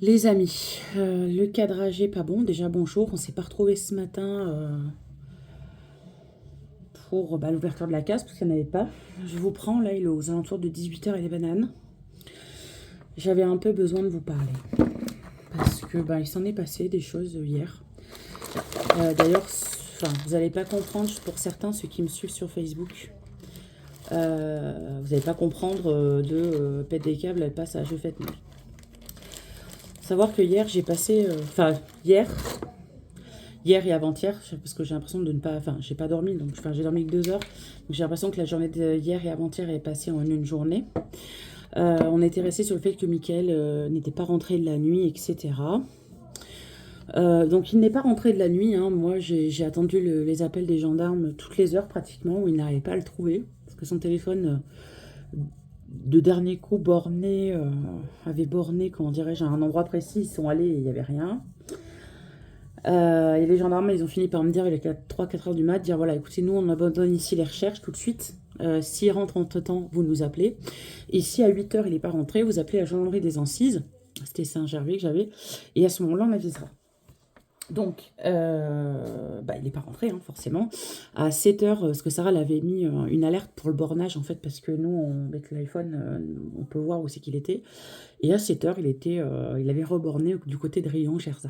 Les amis, le cadrage est pas bon. Déjà bonjour, on s'est pas retrouvé ce matin pour l'ouverture de la case parce qu'il n'y en avait pas. Je vous prends, là il est aux alentours de 18 h et des bananes. J'avais un peu besoin de vous parler parce que il s'en est passé des choses hier. D'ailleurs, vous n'allez pas comprendre pour certains, ceux qui me suivent sur Facebook. Vous n'allez pas comprendre pète des câbles, elle passe à je fête mal. Savoir que hier j'ai passé, hier et avant-hier, parce que j'ai l'impression de ne pas... Enfin, j'ai pas dormi, donc j'ai dormi que 2 heures. Donc j'ai l'impression que la journée d'hier et avant-hier est passée en une journée. On était resté sur le fait que Mickaël n'était pas rentré de la nuit, etc. Donc il n'est pas rentré de la nuit. Hein. Moi, j'ai attendu les appels des gendarmes toutes les heures pratiquement, où il n'arrivait pas à le trouver. Parce que son téléphone, de dernier coup, avait borné, comment dirais-je, à un endroit précis. Ils sont allés et il n'y avait rien. Et les gendarmes, ils ont fini par me dire, il est 3-4 heures du mat, dire voilà, écoutez, nous, on abandonne ici les recherches tout de suite. S'il rentre entre temps, vous nous appelez. Et si à 8 heures, il n'est pas rentré, vous appelez la gendarmerie des Ancises. C'était Saint-Gervais que j'avais. Et à ce moment-là, on avisera. Donc, il n'est pas rentré, hein, forcément. À 7 heures, parce que Sarah l'avait mis une alerte pour le bornage, en fait, parce que nous, avec l'iPhone, on peut voir où c'est qu'il était. Et à 7 heures, il avait reborné du côté de Rion, Chersa.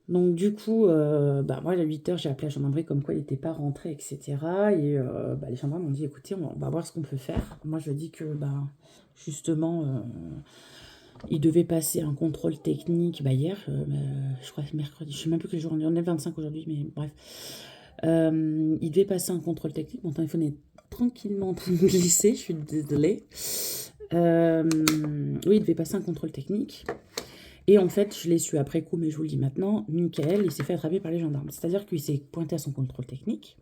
Donc du coup, moi à 8 heures, j'ai appelé la gendarmerie comme quoi il n'était pas rentré, etc. Et les gendarmes m'ont dit, écoutez, on va voir ce qu'on peut faire. Moi, je dis que, justement, il devait passer un contrôle technique hier, je crois que mercredi, je ne sais même plus quel jour, on est le 25 aujourd'hui, mais bref. Il devait passer un contrôle technique, mon téléphone est tranquillement en train de glisser, je suis désolée. Oui, il devait passer un contrôle technique. Et en fait, je l'ai su après coup, mais je vous le dis maintenant, Mickaël, il s'est fait attraper par les gendarmes. C'est-à-dire qu'il s'est pointé à son contrôle technique.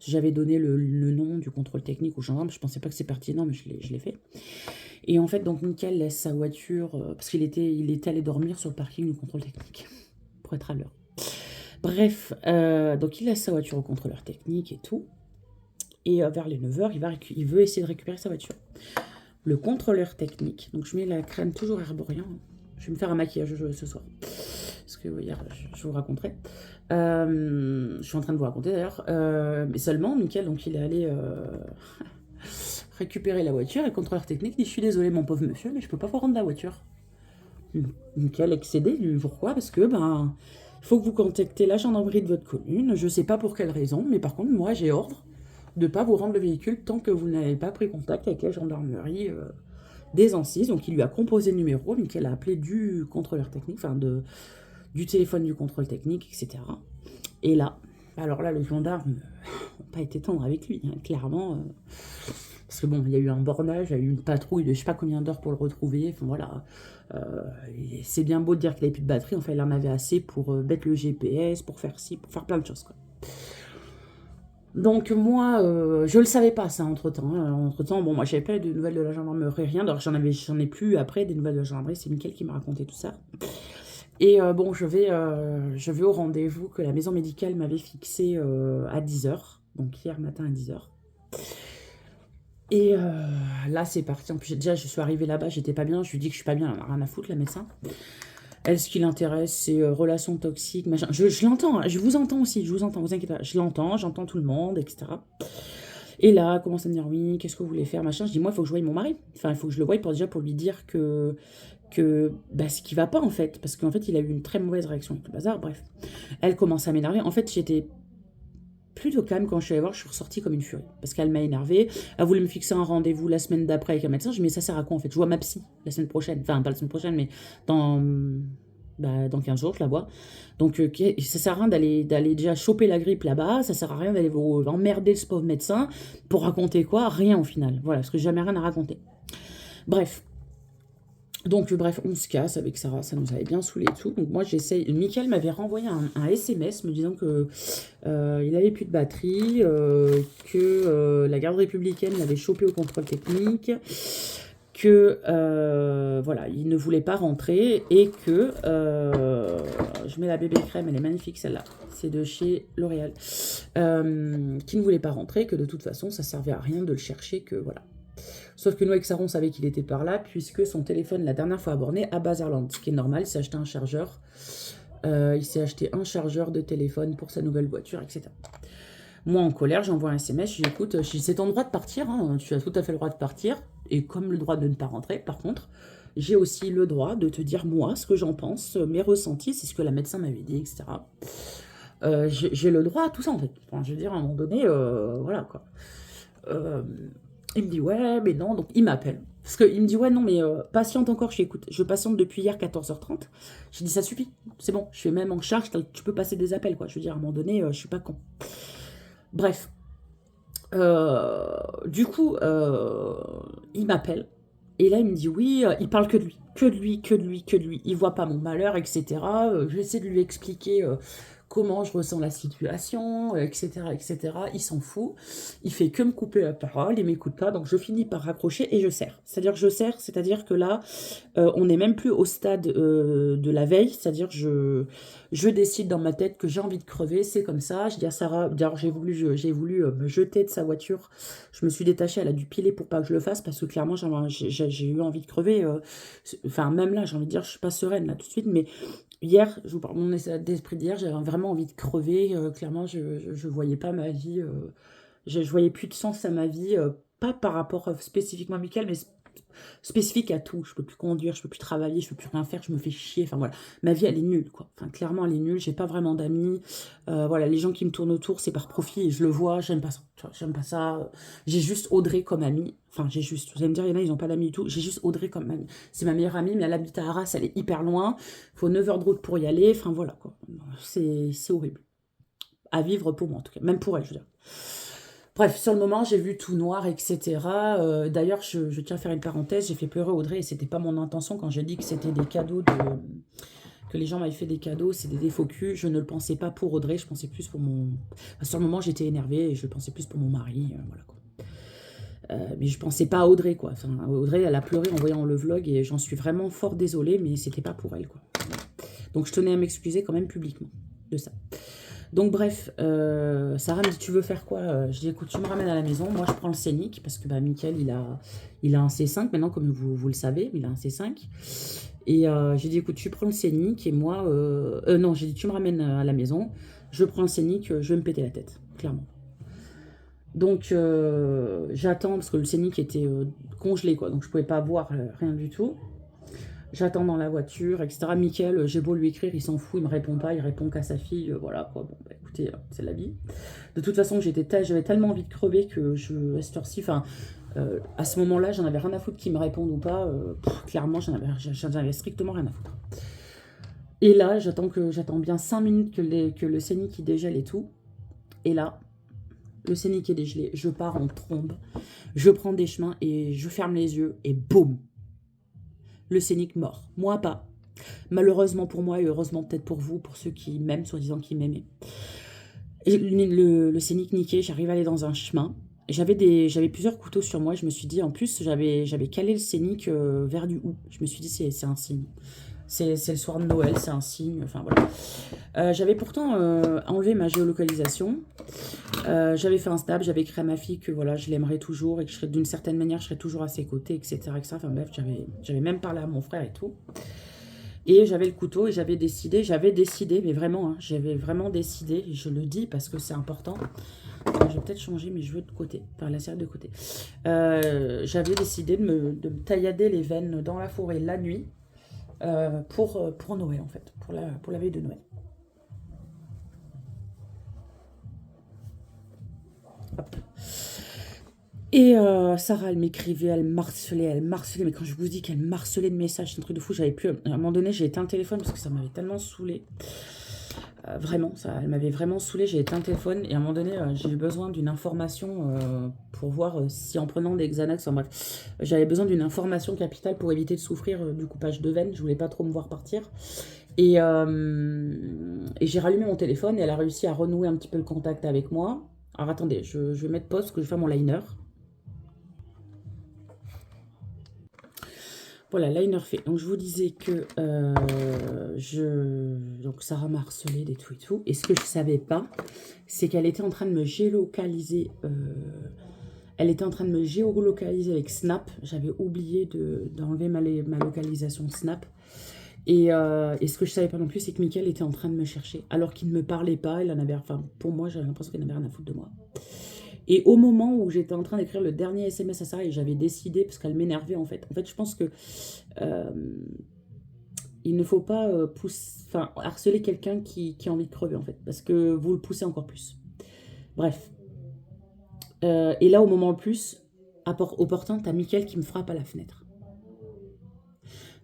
J'avais donné le nom du contrôle technique aux gendarmes, je pensais pas que c'est pertinent, mais je l'ai fait. Et en fait, donc Mickaël laisse sa voiture, parce qu'il était allé dormir sur le parking du contrôle technique, pour être à l'heure. Bref, donc il laisse sa voiture au contrôleur technique et tout. Et vers les 9 heures, il veut essayer de récupérer sa voiture. Le contrôleur technique, donc je mets la crème toujours herborien. Je vais me faire un maquillage ce soir. Parce que hier, je vous raconterai. Je suis en train de vous raconter d'ailleurs. Mais seulement, Mickaël, donc il est allé récupérer la voiture. Et le contrôleur technique dit, je suis désolé mon pauvre monsieur, mais je peux pas vous rendre la voiture. Mickaël excédé, lui, pourquoi? Parce que, il faut que vous contactez la gendarmerie de votre commune. Je sais pas pour quelle raison, mais par contre, moi, j'ai ordre de ne pas vous rendre le véhicule tant que vous n'avez pas pris contact avec la gendarmerie des Ancises. Donc il lui a composé le numéro, Mickaël a appelé du contrôleur technique, du téléphone du contrôle technique, etc. Et là, alors là, les gendarmes n'ont pas été tendres avec lui, hein, clairement. Parce que bon, il y a eu un bornage, il y a eu une patrouille de je sais pas combien d'heures pour le retrouver. Enfin voilà. C'est bien beau de dire qu'il n'avait plus de batterie, enfin il en avait assez pour mettre le GPS, pour faire ci, pour faire plein de choses, quoi. Donc moi, je le savais pas ça entre-temps. Hein. Entre-temps, moi j'avais pas de nouvelles de la gendarmerie, rien. Alors j'en ai plus après des nouvelles de la gendarmerie. C'est Mickaël qui m'a raconté tout ça. Et je vais au rendez-vous que la maison médicale m'avait fixé à 10 h. Donc hier matin à 10 h. Et là c'est parti. En plus déjà je suis arrivée là-bas, j'étais pas bien. Je lui dis que je suis pas bien, elle en a rien à foutre la médecin. Elle, ce qui l'intéresse, c'est relations toxiques, machin. Je l'entends, je vous entends aussi, je vous entends, vous inquiétez pas. Je l'entends, j'entends tout le monde, etc. Et là, elle commence à me dire, oui, qu'est-ce que vous voulez faire, machin. Je dis, moi, il faut que je voie mon mari. Enfin, il faut que je le voie pour lui dire que ce qui va pas, en fait. Parce qu'en fait, il a eu une très mauvaise réaction avec le bazar. Bref. Elle commence à m'énerver. En fait, j'étais plutôt calme quand je suis allée voir, je suis ressortie comme une furie. Parce qu'elle m'a énervée. Elle voulait me fixer un rendez-vous la semaine d'après avec un médecin. Je dis, mais ça sert à quoi, en fait? Je vois ma psy la semaine prochaine. Enfin, pas la semaine prochaine, mais dans 15 jours, je la vois. Donc, ça sert à rien d'aller déjà choper la grippe là-bas. Ça sert à rien d'aller emmerder ce pauvre médecin pour raconter quoi? Rien au final. Voilà, parce que j'ai jamais rien à raconter. Bref. Donc, on se casse avec Sarah. Ça nous avait bien saoulé et tout. Donc, moi, j'essaye. Mickaël m'avait renvoyé un SMS me disant que il avait plus de batterie, que la garde républicaine l'avait chopé au contrôle technique, que il ne voulait pas rentrer et que je mets la bébé crème, elle est magnifique celle-là, c'est de chez L'Oréal, qui ne voulait pas rentrer, que de toute façon ça servait à rien de le chercher, que voilà. Sauf que nous, avec Sarah, on savait qu'il était par là, puisque son téléphone, la dernière fois, a borné à Bazarland, ce qui est normal, il s'est acheté un chargeur. Il s'est acheté un chargeur de téléphone pour sa nouvelle voiture, etc. Moi, en colère, j'envoie un SMS, je dis, écoute, c'est ton droit de partir, hein, tu as tout à fait le droit de partir, et comme le droit de ne pas rentrer, par contre, j'ai aussi le droit de te dire, moi, ce que j'en pense, mes ressentis, c'est ce que la médecin m'avait dit, etc. J'ai le droit à tout ça, en fait. Enfin, je veux dire, à un moment donné, voilà, quoi. Il me dit, ouais, mais non, donc il m'appelle. Parce qu'il me dit, ouais, non, mais patiente encore, je écoute. Je patiente depuis hier 14h30. J'ai dit, ça suffit, c'est bon, je suis même en charge, tu peux passer des appels, quoi. Je veux dire, à un moment donné, je suis pas con. Bref. Du coup, il m'appelle. Et là, il me dit, oui, il parle que de lui. Que de lui, que de lui, que de lui. Il voit pas mon malheur, etc. J'essaie de lui expliquer comment je ressens la situation, etc., etc. Il s'en fout. Il fait que me couper la parole, il m'écoute pas. Donc, je finis par raccrocher et je serre. C'est-à-dire que je serre, c'est-à-dire que là, on n'est même plus au stade de la veille. C'est-à-dire que je décide dans ma tête que j'ai envie de crever. C'est comme ça. Je dis à Sarah, d'ailleurs, j'ai voulu me jeter de sa voiture. Je me suis détachée, elle a dû piler pour pas que je le fasse parce que clairement, j'ai eu envie de crever. Enfin, même là, j'ai envie de dire, je suis pas sereine là tout de suite, mais hier, je vous parle de mon état d'esprit d'hier, j'avais vraiment envie de crever. Clairement, je voyais pas ma vie. Je voyais plus de sens à ma vie. Pas par rapport spécifiquement à Mickaël, mais spécifique à tout. Je peux plus conduire, je peux plus travailler, je peux plus rien faire, je me fais chier. Enfin voilà, ma vie elle est nulle quoi. Enfin clairement elle est nulle. J'ai pas vraiment d'amis. Voilà, les gens qui me tournent autour c'est par profit et je le vois. J'aime pas ça. J'aime pas ça. J'ai juste Audrey comme amie. Enfin j'ai juste. Vous allez me dire il y en a ils ont pas d'amis du tout. J'ai juste Audrey comme amie. C'est ma meilleure amie mais elle habite à Arras, elle est hyper loin. Faut 9 heures de route pour y aller. Enfin voilà quoi. C'est horrible. À vivre pour moi en tout cas. Même pour elle je veux dire. Bref, sur le moment, j'ai vu tout noir, etc. D'ailleurs, je tiens à faire une parenthèse, j'ai fait pleurer Audrey et c'était pas mon intention quand j'ai dit que c'était des cadeaux que les gens m'avaient fait des cadeaux, c'est des faux culs. Je ne le pensais pas pour Audrey, je pensais plus pour mon. Enfin, sur le moment, j'étais énervée et je pensais plus pour mon mari, voilà quoi. Mais je pensais pas à Audrey quoi. Enfin, Audrey, elle a pleuré en voyant le vlog et j'en suis vraiment fort désolée, mais c'était pas pour elle quoi. Donc je tenais à m'excuser quand même publiquement de ça. Donc bref, Sarah me dit tu veux faire quoi? Je dis écoute tu me ramènes à la maison, moi je prends le scénic parce que bah, Mickaël il a un C5 maintenant comme vous le savez, il a un C5. Et j'ai dit écoute tu prends le scénic et moi... non j'ai dit tu me ramènes à la maison, je prends le scénic, je vais me péter la tête, clairement. Donc j'attends parce que le scénic était congelé quoi, donc je pouvais pas voir rien du tout. J'attends dans la voiture, etc. Mickaël, j'ai beau lui écrire, il s'en fout, il me répond pas, il répond qu'à sa fille, voilà quoi. Bon, bah écoutez, c'est la vie. De toute façon, j'avais tellement envie de crever que à cette heure-ci, enfin, à ce moment-là, j'en avais rien à foutre qu'il me réponde ou pas. Clairement, j'en avais strictement rien à foutre. Et là, j'attends bien 5 minutes que le scénic il dégèle et tout. Et là, le scénic est dégelé, je pars en trombe, je prends des chemins et je ferme les yeux et boum, le scénic mort. Moi, pas. Malheureusement pour moi et heureusement peut-être pour vous, pour ceux qui m'aiment, soi-disant qui m'aimaient. Le scénic niqué, j'arrive à aller dans un chemin. J'avais plusieurs couteaux sur moi. Je me suis dit, en plus, j'avais calé le scénic vers du haut. Je me suis dit, c'est un signe. C'est le soir de Noël, c'est un signe. Enfin voilà. J'avais pourtant enlevé ma géolocalisation. J'avais fait un stab, j'avais écrit à ma fille que voilà, je l'aimerais toujours et que d'une certaine manière, je serais toujours à ses côtés, etc. etc. Enfin bref, j'avais même parlé à mon frère et tout. Et j'avais le couteau et j'avais décidé, mais vraiment, hein, j'avais vraiment décidé, et je le dis parce que c'est important. Je vais peut-être changer mes cheveux de côté, enfin la serviette de côté. J'avais décidé de me taillader les veines dans la forêt la nuit pour Noël en fait, pour la veille de Noël. Hop. Et Sarah, elle m'écrivait, elle marcelait, mais quand je vous dis qu'elle marcelait de messages, c'est un truc de fou, j'avais plus... À un moment donné, j'ai éteint le téléphone parce que ça m'avait tellement saoulée. Vraiment, elle m'avait vraiment saoulée, j'ai éteint le téléphone et à un moment donné, j'ai eu besoin d'une information pour voir si en prenant des Xanax, enfin bref, j'avais besoin d'une information capitale pour éviter de souffrir du coupage de veine, je voulais pas trop me voir partir. Et j'ai rallumé mon téléphone et elle a réussi à renouer un petit peu le contact avec moi. Alors attendez, je vais mettre pause parce que je vais faire mon liner. Voilà, liner fait. Donc, je vous disais que donc Sarah m'a harcelé des tout et tout. Et ce que je ne savais pas, c'est qu'elle était en train de me géolocaliser. Elle était en train de me géolocaliser avec Snap. J'avais oublié d'enlever ma localisation Snap. Et ce que je savais pas non plus, c'est que Mickaël était en train de me chercher. Alors qu'il ne me parlait pas, il en avait, enfin, pour moi, j'avais l'impression qu'il n'avait rien à foutre de moi. Et au moment où j'étais en train d'écrire le dernier SMS à Sarah, et j'avais décidé, parce qu'elle m'énervait en fait. En fait, je pense que euh, il ne faut pas harceler quelqu'un qui a envie de crever en fait. Parce que vous le poussez encore plus. Bref. Et là, au moment le plus opportun, t'as Mickaël qui me frappe à la fenêtre.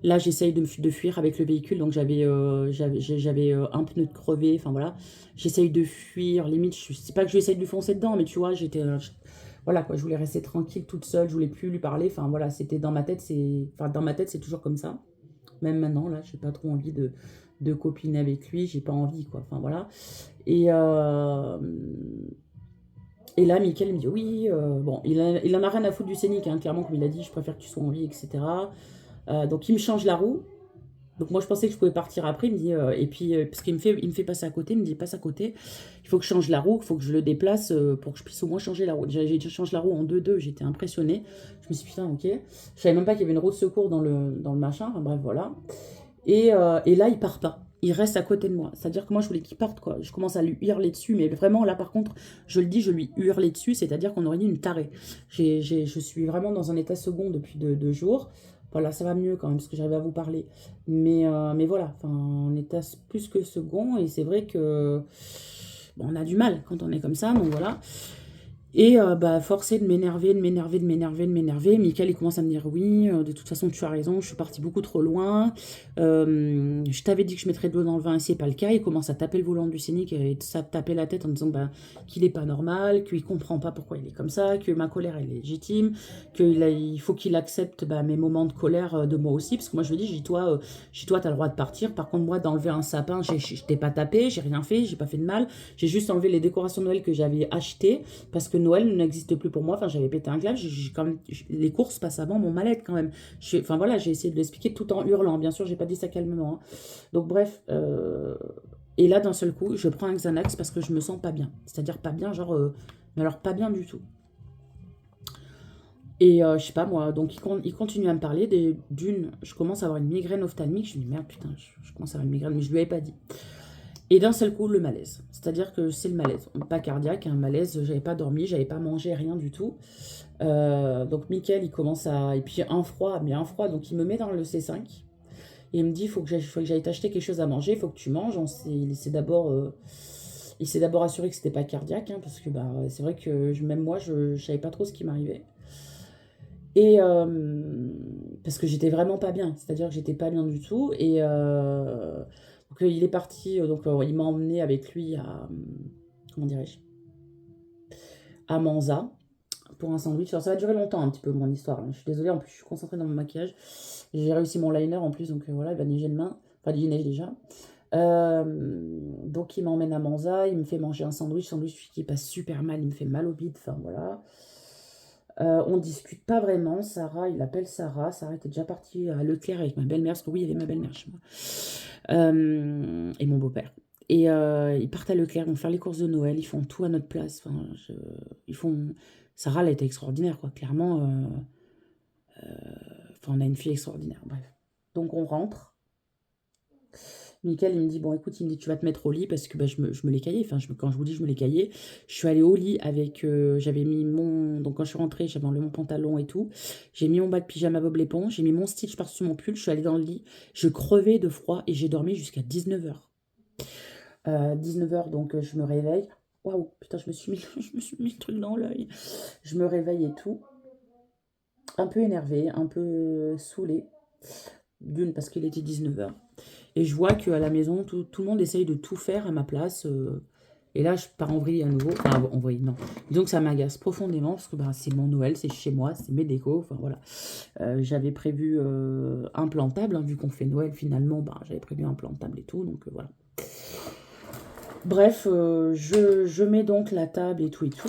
Là, j'essaye de fuir avec le véhicule, donc j'avais un pneu de crevé, enfin voilà. J'essaye de fuir, limite, c'est pas que j'essaye de lui foncer dedans, mais tu vois, voilà quoi, je voulais rester tranquille toute seule, je voulais plus lui parler, enfin voilà, c'était dans ma tête, c'est toujours comme ça. Même maintenant, là, j'ai pas trop envie de copiner avec lui, j'ai pas envie, quoi, enfin voilà. Et, euh, et là, Mickaël me dit, oui, bon, il en a rien à foutre du scénic, hein, clairement, comme il a dit, je préfère que tu sois en vie, etc. Donc il me change la roue. Donc moi je pensais que je pouvais partir après. Il me dit et puis parce il me fait passer à côté. Il me dit passe à côté. Il faut que je change la roue. Il faut que je le déplace pour que je puisse au moins changer la roue. J'ai changé la roue en 2-2. J'étais impressionnée. Je me suis dit putain ok. Je savais même pas qu'il y avait une roue de secours dans le machin. Enfin, bref voilà. Et là il part pas. Il reste à côté de moi. C'est-à-dire que moi, je voulais qu'il parte, quoi. Je commence à lui hurler dessus. Mais vraiment, là, par contre, je le dis, je lui hurlais dessus. C'est-à-dire qu'on aurait dit une tarée. Je suis vraiment dans un état second depuis 2 jours. Voilà, ça va mieux quand même, parce que j'arrive à vous parler. Mais voilà, enfin, on est à plus que second. Et c'est vrai que bon, on a du mal quand on est comme ça. Donc voilà. Et forcé de m'énerver, de m'énerver, de m'énerver, de m'énerver. Mickaël, il commence à me dire oui, de toute façon, tu as raison, je suis partie beaucoup trop loin. Je t'avais dit que je mettrais de l'eau dans le vin et c'est pas le cas. Il commence à taper le volant du Scénic et ça taper la tête en disant qu'il est pas normal, qu'il comprend pas pourquoi il est comme ça, que ma colère est légitime, il faut qu'il accepte mes moments de colère de moi aussi. Parce que moi, je lui dis, toi, t'as le droit de partir. Par contre, moi, d'enlever un sapin, je t'ai pas tapé, j'ai rien fait, j'ai pas fait de mal. J'ai juste enlevé les décorations de Noël que j'avais achetées parce que Noël n'existe plus pour moi. Enfin, j'avais pété un câble. Quand même, les courses passent avant mon mal-être quand même. Enfin voilà, j'ai essayé de l'expliquer tout en hurlant. Bien sûr, j'ai pas dit ça calmement. Hein. Donc bref. Et là, d'un seul coup, je prends un Xanax parce que je me sens pas bien. C'est-à-dire pas bien, genre, mais alors pas bien du tout. Et je sais pas moi, donc il continue à me parler. D'une, je commence à avoir une migraine ophtalmique. Je me dis merde, putain, je commence à avoir une migraine, mais je lui avais pas dit. Et d'un seul coup, le malaise. C'est-à-dire que c'est le malaise. Pas cardiaque, un malaise, j'avais pas dormi, j'avais pas mangé, rien du tout. Donc Mickaël, il commence à... Et puis un froid, donc il me met dans le C5. Et il me dit, il faut que j'aille t'acheter quelque chose à manger, il faut que tu manges. Il s'est d'abord assuré que c'était pas cardiaque, hein, parce que c'est vrai que même moi, je savais pas trop ce qui m'arrivait. Et parce que j'étais vraiment pas bien, c'est-à-dire que j'étais pas bien du tout. Et donc il est parti, il m'a emmené avec lui à, comment dirais-je, à Manza pour un sandwich. Alors ça va durer longtemps un petit peu mon histoire. Hein. Je suis désolée, en plus je suis concentrée dans mon maquillage. J'ai réussi mon liner en plus, donc voilà, il va neiger demain. Enfin, il neige déjà. Donc il m'emmène à Manza, il me fait manger un sandwich qui passe super mal, il me fait mal au bide, enfin voilà. On discute pas vraiment. Sarah, il appelle Sarah. Sarah était déjà partie à Leclerc avec ma belle-mère, parce que oui, il y avait ma belle-mère chez moi. Et mon beau-père. Et ils partent à Leclerc, ils vont faire les courses de Noël, ils font tout à notre place. Enfin, ils font... Sarah, elle a été extraordinaire, quoi. Clairement, on a une fille extraordinaire. Bref. Donc on rentre. Mickaël, il me dit, bon, écoute, il me dit, tu vas te mettre au lit parce que je me l'ai caillé. Enfin, quand je vous dis, je me l'ai caillé. Je suis allée au lit avec, j'avais mis donc quand je suis rentrée, j'avais enlevé mon pantalon et tout. J'ai mis mon bas de pyjama Bob l'éponge, j'ai mis mon stitch par-dessus mon pull, je suis allée dans le lit. Je crevais de froid et j'ai dormi jusqu'à 19h. 19h, donc je me réveille. Waouh, putain, je me suis mis le truc dans l'œil. Je me réveille et tout. Un peu énervée, un peu saoulée. D'une, parce qu'il était 19h. Et je vois qu'à la maison, tout le monde essaye de tout faire à ma place. Et là, je pars en vrille à nouveau. Enfin, en vrille, non. Donc, ça m'agace profondément parce que c'est mon Noël, c'est chez moi, c'est mes décos. Enfin, voilà. J'avais prévu un plantable, hein, vu qu'on fait Noël finalement. J'avais prévu un plantable et tout. Donc, voilà. Bref, je mets donc la table et tout et tout.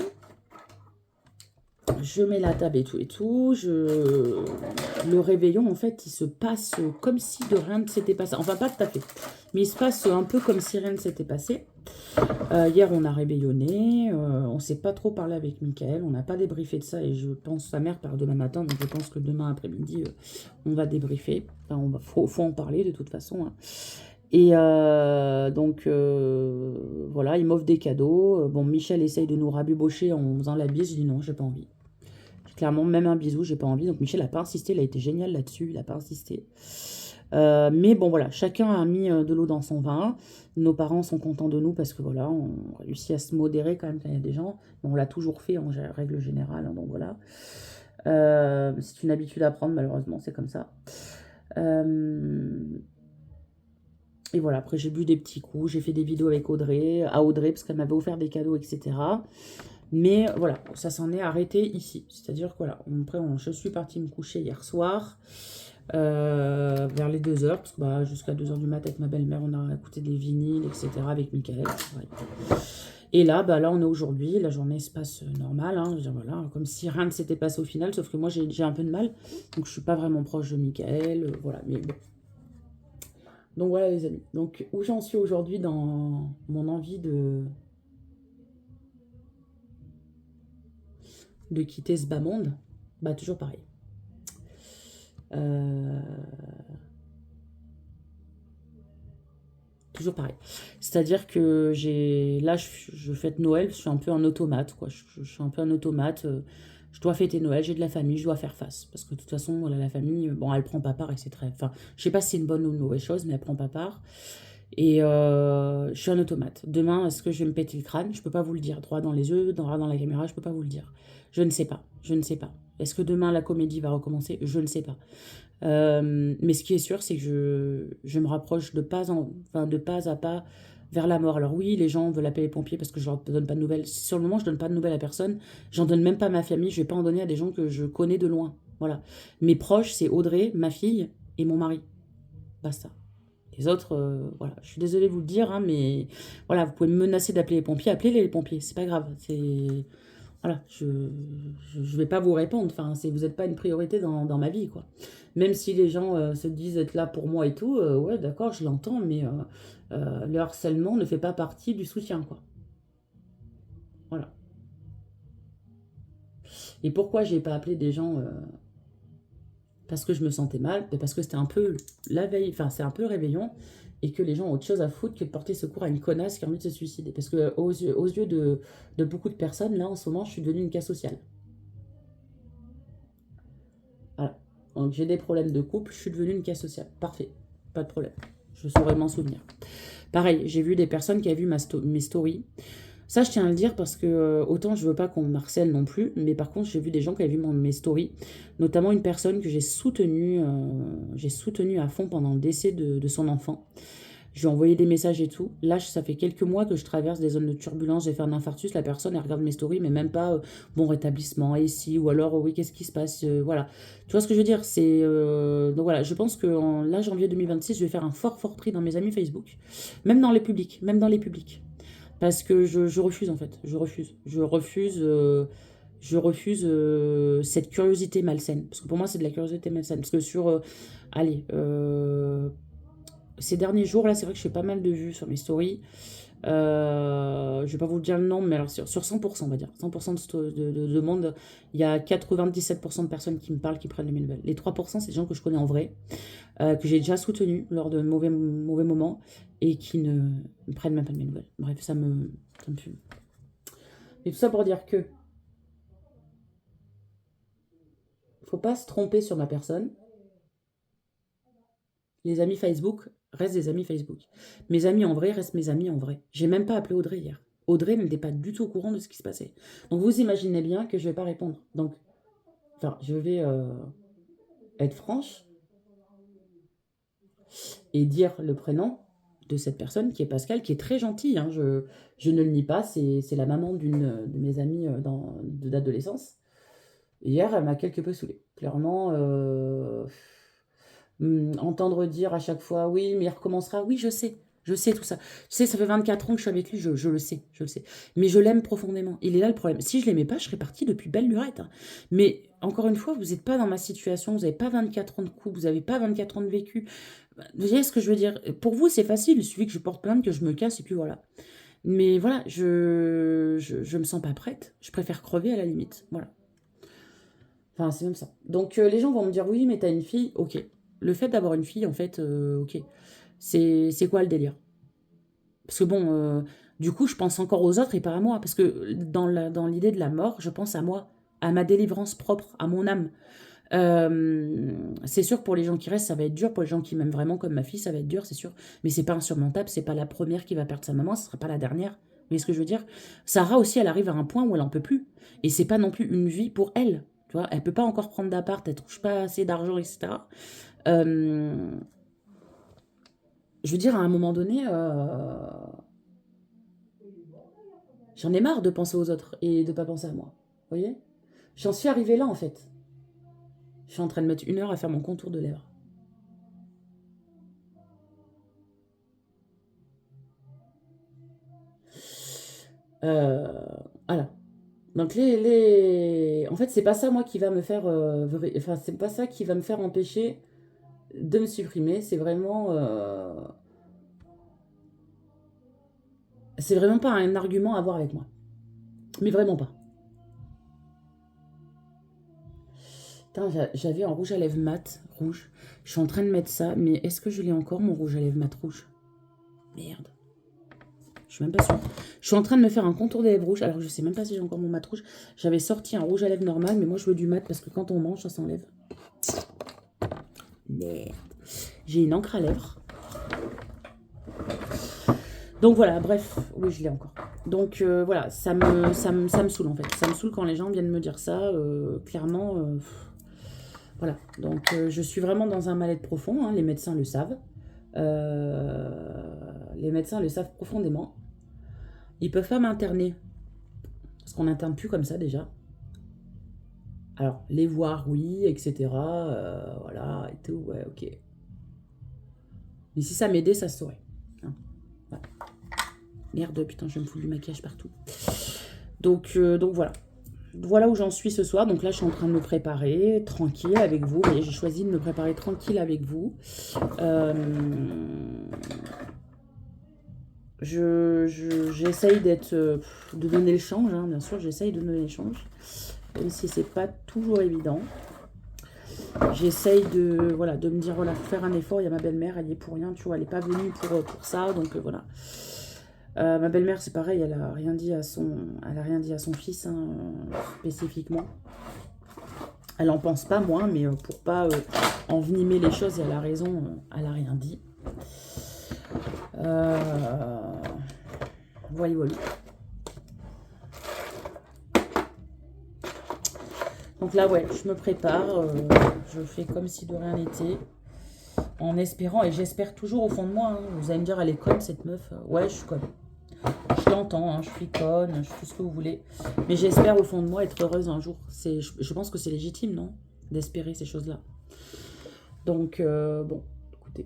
Je mets la table et tout et tout. Le réveillon, en fait, il se passe comme si de rien ne s'était passé. Enfin, pas tout à fait. Mais il se passe un peu comme si rien ne s'était passé. Hier, on a réveillonné. On ne s'est pas trop parlé avec Michael. On n'a pas débriefé de ça. Et je pense, sa mère part demain matin. Donc, je pense que demain après-midi, on va débriefer. Enfin, faut en parler de toute façon. Hein. Et donc, voilà, il m'offre des cadeaux. Bon, Michel essaye de nous rabibocher en faisant la bise. Je dis non, j'ai pas envie. Clairement, même un bisou, j'ai pas envie. Donc Michel n'a pas insisté, il a été génial là-dessus, il n'a pas insisté. Mais bon, voilà, chacun a mis de l'eau dans son vin. Nos parents sont contents de nous parce que voilà, on réussit à se modérer quand même quand il y a des gens. On l'a toujours fait en règle générale, hein, donc voilà. C'est une habitude à prendre, malheureusement, c'est comme ça. Et voilà, après j'ai bu des petits coups, j'ai fait des vidéos avec Audrey, parce qu'elle m'avait offert des cadeaux, etc. Mais voilà, ça s'en est arrêté ici. C'est-à-dire que voilà, après, je suis partie me coucher hier soir, vers les 2 heures, parce que bah, jusqu'à 2 heures du mat avec ma belle-mère, on a écouté des vinyles, etc. avec Michael. Ouais. Et là, bah, là, on est aujourd'hui, la journée se passe normale, hein, je veux dire, voilà, comme si rien ne s'était passé au final, sauf que moi, j'ai un peu de mal, donc je suis pas vraiment proche de Michael, voilà, mais bon. Donc voilà les amis, donc où j'en suis aujourd'hui dans mon envie de quitter ce bas monde, bah toujours pareil. Euh, Toujours pareil. C'est-à-dire que là, je fête Noël, je suis un peu en automate, quoi. Je suis un peu en automate. Je dois fêter Noël, j'ai de la famille, je dois faire face. Parce que de toute façon, voilà, la famille, bon, elle prend pas part et c'est très. Enfin, je sais pas si c'est une bonne ou une mauvaise chose, mais elle prend pas part. Et je suis en automate. Demain, est-ce que je vais me péter le crâne? Je peux pas vous le dire. Droit dans les yeux, droit dans la caméra, je peux pas vous le dire. Je ne sais pas. Je ne sais pas. Est-ce que demain la comédie va recommencer? Je ne sais pas. Mais ce qui est sûr, c'est que je me rapproche de pas à pas vers la mort. Alors oui, les gens veulent appeler les pompiers parce que je leur donne pas de nouvelles. Sur le moment, je donne pas de nouvelles à personne. J'en donne même pas à ma famille. Je vais pas en donner à des gens que je connais de loin. Voilà. Mes proches, c'est Audrey, ma fille et mon mari. Basta. Les autres, voilà. Je suis désolée de vous le dire, hein, mais voilà, vous pouvez me menacer d'appeler les pompiers. Appelez les pompiers, c'est pas grave. Voilà, je vais pas vous répondre. Enfin, vous n'êtes pas une priorité dans ma vie, quoi. Même si les gens se disent être là pour moi et tout, ouais, d'accord, je l'entends, mais le harcèlement ne fait pas partie du soutien, quoi. Voilà. Et pourquoi j'ai pas appelé des gens parce que je me sentais mal, parce que c'était un peu la veille, enfin, c'est un peu le réveillon, et que les gens ont autre chose à foutre que de porter secours à une connasse qui a envie de se suicider. Parce que aux yeux de beaucoup de personnes, là, en ce moment, je suis devenue une cas sociale. Voilà. Donc j'ai des problèmes de couple, je suis devenue une cas sociale. Parfait, pas de problème. Je saurais m'en souvenir. Pareil, j'ai vu des personnes qui avaient vu mes stories. Ça, je tiens à le dire parce que autant je veux pas qu'on me harcèle non plus, mais par contre, j'ai vu des gens qui avaient vu mes stories, notamment une personne que j'ai soutenue à fond pendant le décès de son enfant. Je lui ai envoyé des messages et tout. Là, ça fait quelques mois que je traverse des zones de turbulence. J'ai fait un infarctus. La personne, elle regarde mes stories, mais même pas bon rétablissement, et si, ou alors oui, qu'est-ce qui se passe voilà. Tu vois ce que je veux dire donc voilà, je pense que là, janvier 2026, je vais faire un fort, fort tri dans mes amis Facebook. Même dans les publics. Même dans les publics. Parce que je refuse, en fait. Je refuse. Je refuse cette curiosité malsaine. Parce que pour moi, c'est de la curiosité malsaine. Parce que allez, ces derniers jours, là, c'est vrai que je fais pas mal de vues sur mes stories. Je vais pas vous dire le nombre, mais alors sur 100%, on va dire. 100% de demandes, il y a 97% de personnes qui me parlent, qui prennent de mes nouvelles. Les 3%, c'est des gens que je connais en vrai, que j'ai déjà soutenus lors de mauvais moments et qui ne prennent même pas de mes nouvelles. Bref, ça me fume. Et tout ça pour dire que faut pas se tromper sur ma personne. Les amis Facebook restent des amis Facebook. Mes amis en vrai restent mes amis en vrai. J'ai même pas appelé Audrey hier. Audrey n'était pas du tout au courant de ce qui se passait. Donc vous imaginez bien que je vais pas répondre. Donc, enfin, je vais être franche et dire le prénom de cette personne qui est Pascal, qui est très gentille. Hein. Je ne le nie pas. C'est la maman d'une de mes amies d'adolescence. Hier, elle m'a quelque peu saoulée. Clairement, entendre dire à chaque fois, oui, mais il recommencera, oui, je sais. Je sais tout ça. Tu sais, ça fait 24 ans que je suis avec lui, je le sais, je le sais. Mais je l'aime profondément. Il est là le problème. Si je l'aimais pas, je serais partie depuis belle lurette, hein. Mais encore une fois, vous n'êtes pas dans ma situation, vous n'avez pas 24 ans de couple, vous n'avez pas 24 ans de vécu. Vous voyez ce que je veux dire? Pour vous, c'est facile, il suffit que je porte plainte, que je me casse, et puis voilà. Mais voilà, je me sens pas prête. Je préfère crever à la limite. Voilà. Enfin, c'est même ça. Donc, les gens vont me dire, oui, mais t'as une fille. Ok. Le fait d'avoir une fille, en fait, ok. C'est quoi le délire? Parce que bon, du coup, je pense encore aux autres et pas à moi. Parce que dans l'idée de la mort, je pense à moi, à ma délivrance propre, à mon âme. C'est sûr que pour les gens qui restent, ça va être dur. Pour les gens qui m'aiment vraiment comme ma fille, ça va être dur, c'est sûr. Mais c'est pas insurmontable. C'est pas la première qui va perdre sa maman, ce sera pas la dernière. Vous voyez ce que je veux dire? Sarah aussi, elle arrive à un point où elle en peut plus. Et c'est pas non plus une vie pour elle. Tu vois, elle peut pas encore prendre d'appart, elle touche pas assez d'argent, etc. Euh, je veux dire, à un moment donné, j'en ai marre de penser aux autres et de pas penser à moi. Vous voyez? J'en suis arrivée là, en fait. Je suis en train de mettre 1 heure à faire mon contour de lèvres. Euh, voilà. Donc en fait, c'est pas ça moi qui va me faire, enfin c'est pas ça qui va me faire empêcher de me supprimer. C'est vraiment pas un argument à avoir avec moi. Mais vraiment pas. Putain, j'avais un rouge à lèvres mat rouge. Je suis en train de mettre ça, mais est-ce que je l'ai encore mon rouge à lèvres mat rouge? Merde. Je suis même pas sûre. Je suis en train de me faire un contour des lèvres rouges. Alors, je sais même pas si j'ai encore mon mat rouge. J'avais sorti un rouge à lèvres normal, mais moi, je veux du mat parce que quand on mange, ça s'enlève. Merde. J'ai une encre à lèvres. Donc voilà, bref. Oui, je l'ai encore. Donc voilà, ça me saoule en fait. Ça me saoule quand les gens viennent me dire ça. Clairement, voilà. Donc je suis vraiment dans un mal-être profond. Hein, les médecins le savent. Les médecins le savent profondément. Ils peuvent pas m'interner. Parce qu'on n'interne plus comme ça déjà. Alors, les voir, oui, etc. Voilà, et tout, ouais, ok. Mais si ça m'aidait, ça se saurait. Hein, voilà. Merde, putain, je vais me foutre du maquillage partout. Donc voilà. Voilà où j'en suis ce soir. Donc là, je suis en train de me préparer tranquille avec vous. Et j'ai choisi de me préparer tranquille avec vous. J'essaye de donner le change, hein, bien sûr, j'essaye de donner le change. Même si c'est pas toujours évident. J'essaye voilà, de me dire, voilà, faut faire un effort. Il y a ma belle-mère, elle y est pour rien, tu vois, elle n'est pas venue pour ça, donc voilà. Ma belle-mère, c'est pareil, elle a rien dit à son fils, hein, spécifiquement. Elle en pense pas moins, mais pour pas envenimer les choses, et elle a raison, elle a rien dit. Voilà, voilà. Donc là, ouais, je me prépare, je fais comme si de rien n'était, en espérant, et j'espère toujours au fond de moi, hein, vous allez me dire, elle est conne cette meuf, ouais, je suis conne. Je l'entends, hein, je suis conne, je fais ce que vous voulez, mais j'espère au fond de moi être heureuse un jour. Je pense que c'est légitime, non? D'espérer ces choses-là. Donc, bon, écoutez,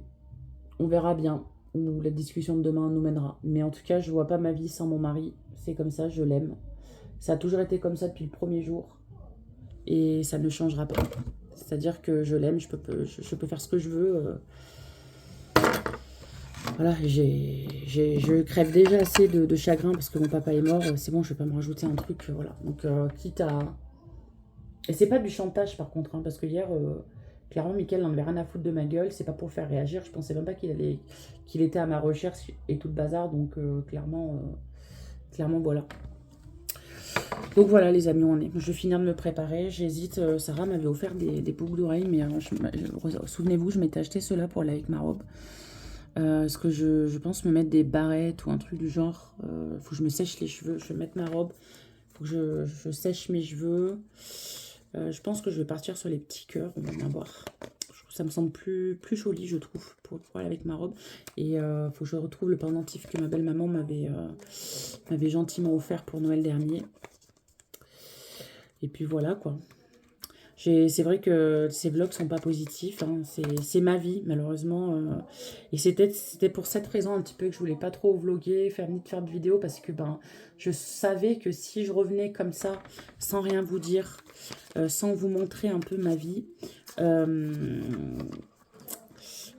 on verra bien où la discussion de demain nous mènera. Mais en tout cas, je vois pas ma vie sans mon mari, c'est comme ça, je l'aime. Ça a toujours été comme ça depuis le premier jour. Et ça ne changera pas. C'est-à-dire que je l'aime, je peux faire ce que je veux. Voilà, je crève déjà assez de chagrin parce que mon papa est mort. C'est bon, je vais pas me rajouter un truc. Voilà. Donc, quitte à... Et c'est pas du chantage par contre, hein, parce que hier, clairement, Mickaël n'en avait rien à foutre de ma gueule. C'est pas pour le faire réagir. Je pensais même pas qu'il était à ma recherche et tout le bazar. Donc, clairement, voilà. Donc voilà les amis, on est. Je vais finir de me préparer. J'hésite. Sarah m'avait offert des boucles d'oreilles, mais souvenez-vous, je m'étais acheté cela pour aller avec ma robe. Est-ce que je pense me mettre des barrettes ou un truc du genre. Faut que je me sèche les cheveux. Je vais mettre ma robe. Faut que je sèche mes cheveux. Je pense que je vais partir sur les petits cœurs. On va voir. Ça me semble plus joli, je trouve, pour aller avec ma robe. Et faut que je retrouve le pendentif que ma belle-maman m'avait gentiment offert pour Noël dernier. Et puis voilà, quoi. C'est vrai que ces vlogs sont pas positifs, hein. C'est ma vie, malheureusement. Et c'était pour cette raison un petit peu que je voulais pas trop vloguer, ni faire de vidéos, parce que ben, je savais que si je revenais comme ça, sans rien vous dire, sans vous montrer un peu ma vie,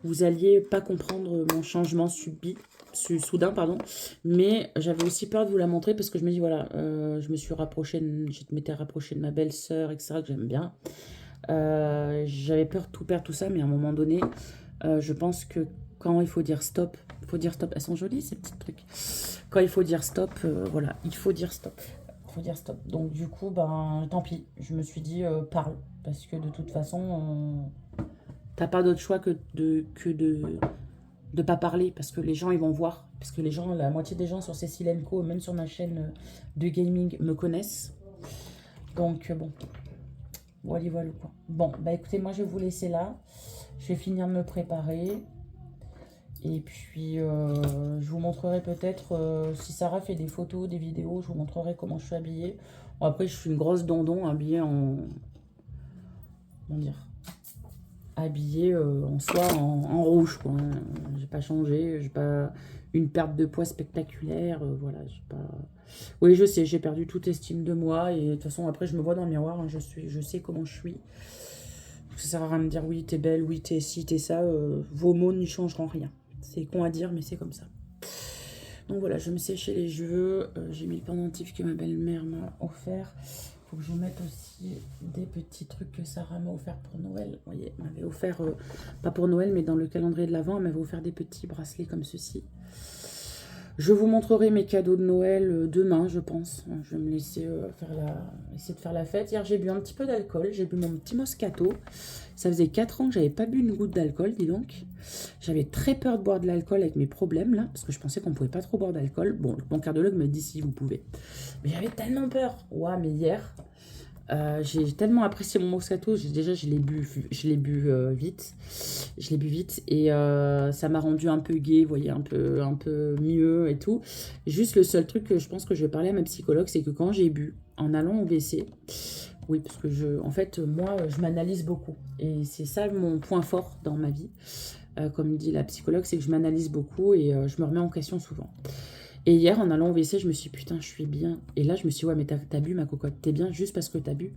vous alliez pas comprendre mon changement soudain, pardon. Mais j'avais aussi peur de vous la montrer parce que je me dis, voilà, je m'étais rapprochée de ma belle-sœur, etc., que j'aime bien. J'avais peur de tout perdre, tout ça, mais à un moment donné, je pense que quand il faut dire stop, elles sont jolies ces petits trucs. Quand il faut dire stop, voilà, il faut dire stop. Il faut dire stop. Donc du coup, ben, tant pis. Je me suis dit, parle. Parce que de toute façon, t'as pas d'autre choix que de pas parler. Parce que les gens, ils vont voir. Parce que la moitié des gens sur Cécile & Co, même sur ma chaîne de gaming, me connaissent. Donc bon. Voilà, voilà quoi. Bon, bah écoutez, moi je vais vous laisser là. Je vais finir de me préparer. Et puis, je vous montrerai peut-être, si Sarah fait des photos, des vidéos, je vous montrerai comment je suis habillée. Bon, après, je suis une grosse dondon habillée en... Comment dire? Habillée en soi en rouge, quoi, hein. J'ai pas changé, j'ai pas une perte de poids spectaculaire, voilà, j'ai pas... Oui, je sais, j'ai perdu toute estime de moi, et de toute façon, après, je me vois dans le miroir, hein, je sais comment je suis. Ça sert à rien de me dire, oui, t'es belle, oui, t'es ci, t'es ça, vos mots n'y changeront rien. C'est con à dire, mais c'est comme ça. Donc voilà, je me séchais les cheveux, j'ai mis le pendentif que ma belle-mère m'a offert. Faut que je vous mette aussi des petits trucs que Sarah m'a offert pour Noël. Vous voyez, elle m'avait offert, pas pour Noël, mais dans le calendrier de l'Avent, elle m'avait offert des petits bracelets comme ceci. Je vous montrerai mes cadeaux de Noël demain, je pense. Je vais me laisser essayer de faire la fête. Hier, j'ai bu un petit peu d'alcool. J'ai bu mon petit Moscato. Ça faisait 4 ans que j'avais pas bu une goutte d'alcool, dis donc. J'avais très peur de boire de l'alcool avec mes problèmes, là, parce que je pensais qu'on pouvait pas trop boire d'alcool. Bon, mon cardiologue m'a dit si vous pouvez. Mais j'avais tellement peur. Ouais, mais hier, j'ai tellement apprécié mon Moscato. Déjà, je l'ai bu vite. Je l'ai bu vite et ça m'a rendu un peu gai, vous voyez, un peu mieux et tout. Juste le seul truc que je pense que je vais parler à ma psychologue, c'est que quand j'ai bu, en allant au WC, oui, parce que en fait, moi, je m'analyse beaucoup. Et c'est ça mon point fort dans ma vie. Comme dit la psychologue, c'est que je m'analyse beaucoup et je me remets en question souvent. Et hier, en allant au WC, je me suis dit, putain, je suis bien. Et là, je me suis dit, ouais, mais t'as bu, ma cocotte. T'es bien juste parce que t'as bu.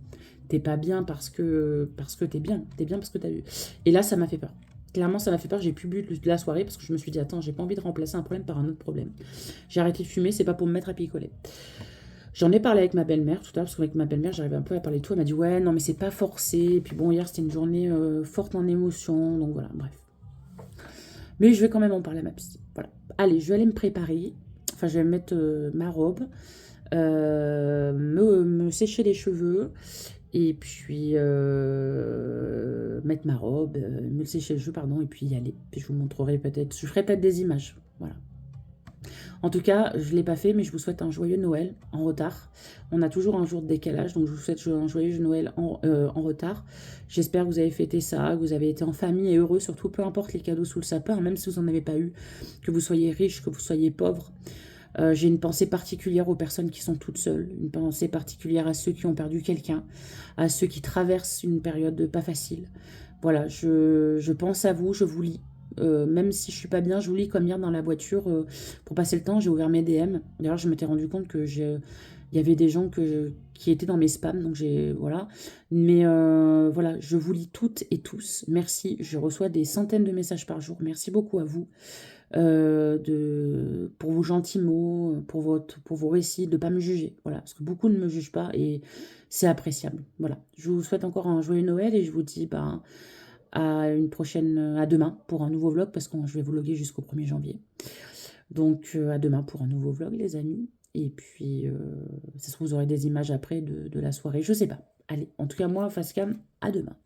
T'es pas bien parce que t'es bien. T'es bien parce que t'as bu. Et là, ça m'a fait peur. Clairement, ça m'a fait peur. J'ai plus bu de la soirée parce que je me suis dit, attends, j'ai pas envie de remplacer un problème par un autre problème. J'ai arrêté de fumer, c'est pas pour me mettre à picoler. J'en ai parlé avec ma belle-mère tout à l'heure, parce qu'avec ma belle-mère, j'arrivais un peu à parler de tout. Elle m'a dit, ouais, non, mais c'est pas forcé. Et puis bon, hier, c'était une journée forte en émotions. Donc voilà, bref. Mais je vais quand même en parler à ma psy. Voilà. Allez, je vais aller me préparer. Enfin, je vais mettre ma robe, me sécher les cheveux, et puis mettre ma robe, me sécher les cheveux, pardon, et puis y aller. Puis je vous montrerai peut-être, je ferai peut-être des images. Voilà. En tout cas, je ne l'ai pas fait, mais je vous souhaite un joyeux Noël en retard. On a toujours un jour de décalage, donc je vous souhaite un joyeux Noël en retard. J'espère que vous avez fêté ça, que vous avez été en famille et heureux, surtout peu importe les cadeaux sous le sapin, même si vous n'en avez pas eu, que vous soyez riche, que vous soyez pauvre. J'ai une pensée particulière aux personnes qui sont toutes seules, une pensée particulière à ceux qui ont perdu quelqu'un, à ceux qui traversent une période pas facile. Voilà, je pense à vous, je vous lis. Même si je suis pas bien, je vous lis comme hier dans la voiture pour passer le temps. J'ai ouvert mes DM. D'ailleurs, je m'étais rendu compte que il y avait des gens qui étaient dans mes spams, donc voilà. Mais voilà, je vous lis toutes et tous. Merci. Je reçois des centaines de messages par jour. Merci beaucoup à vous pour vos gentils mots, pour vos récits, de ne pas me juger. Voilà, parce que beaucoup ne me jugent pas et c'est appréciable. Voilà. Je vous souhaite encore un joyeux Noël et je vous dis à demain pour un nouveau vlog, parce que je vais vlogger jusqu'au 1er janvier. Donc à demain pour un nouveau vlog, les amis. Et puis, ça se trouve, vous aurez des images après de la soirée. Je sais pas. Allez, en tout cas, moi, face cam, à demain.